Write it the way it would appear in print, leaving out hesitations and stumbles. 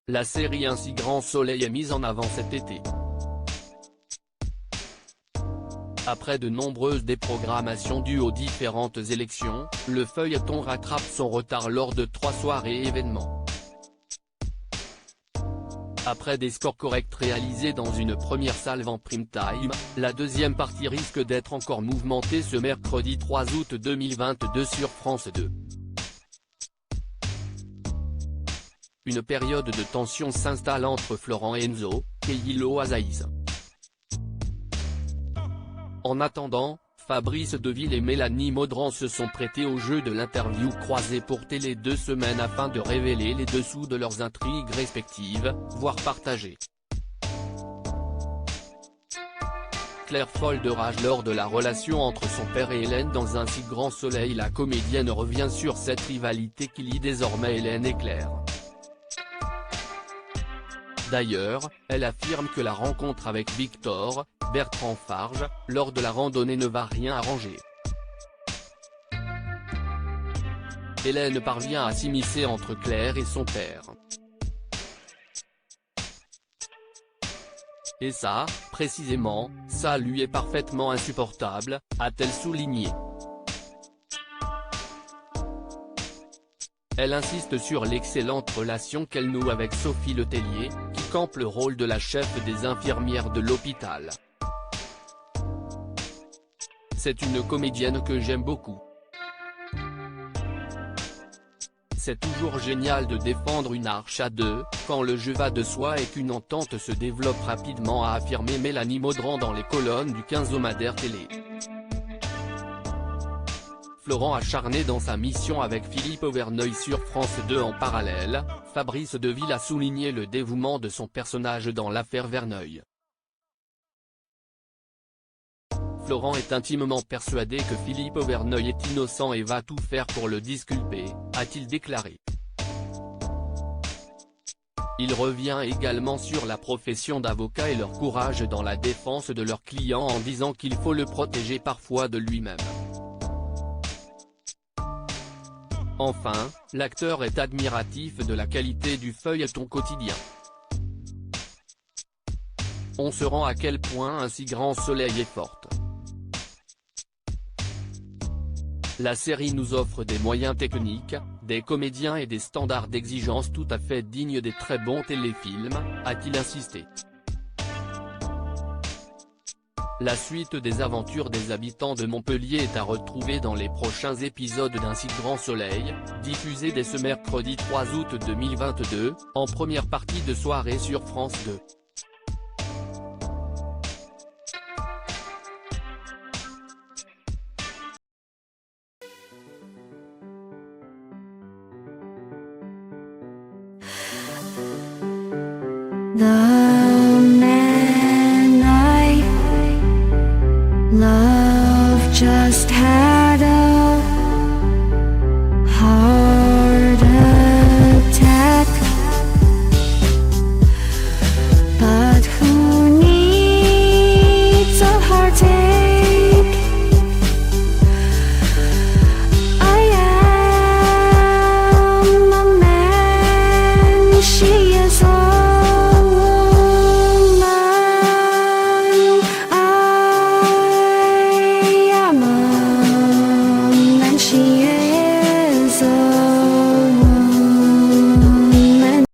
La série Un si grand soleil est mise en avant cet été. Après de nombreuses déprogrammations dues aux différentes élections, le feuilleton rattrape son retard lors de 3 soirées événements. Après des scores corrects réalisés dans une première salve en prime time, la deuxième partie risque d'être encore mouvementée ce mercredi 3 août 2022 sur France 2. Une période de tension s'installe entre Florent et Enzo, Keïlo Azaïs. En attendant, Fabrice Deville et Mélanie Maudran se sont prêtés au jeu de l'interview croisée pour Télé 2 Semaines afin de révéler les dessous de leurs intrigues respectives, voire partagées. Claire folle de rage lors de la relation entre son père et Hélène dans Un si grand soleil. La comédienne revient sur cette rivalité qui lie désormais Hélène et Claire. D'ailleurs, elle affirme que la rencontre avec Victor, Bertrand Farge, lors de la randonnée ne va rien arranger. Hélène parvient à s'immiscer entre Claire et son père. Et ça, précisément, ça lui est parfaitement insupportable, a-t-elle souligné. Elle insiste sur l'excellente relation qu'elle noue avec Sophie Letellier, qui campe le rôle de la chef des infirmières de l'hôpital. C'est une comédienne que j'aime beaucoup. C'est toujours génial de défendre une arche à deux, quand le jeu va de soi et qu'une entente se développe rapidement, a affirmé Mélanie Maudran dans les colonnes du quinzomadaire Télé. Florent acharné dans sa mission avec Philippe Auverneuil sur France 2 en parallèle, Fabrice Deville a souligné le dévouement de son personnage dans l'affaire Verneuil. Florent est intimement persuadé que Philippe Auverneuil est innocent et va tout faire pour le disculper, a-t-il déclaré. Il revient également sur la profession d'avocat et leur courage dans la défense de leurs clients en disant qu'il faut le protéger parfois de lui-même. Enfin, l'acteur est admiratif de la qualité du feuilleton quotidien. On se rend à quel point Un si grand soleil est forte. La série nous offre des moyens techniques, des comédiens et des standards d'exigence tout à fait dignes des très bons téléfilms, a-t-il insisté. La suite des aventures des habitants de Montpellier est à retrouver dans les prochains épisodes d'Un si grand soleil, diffusé dès ce mercredi 3 août 2022, en première partie de soirée sur France 2. The man I love just had a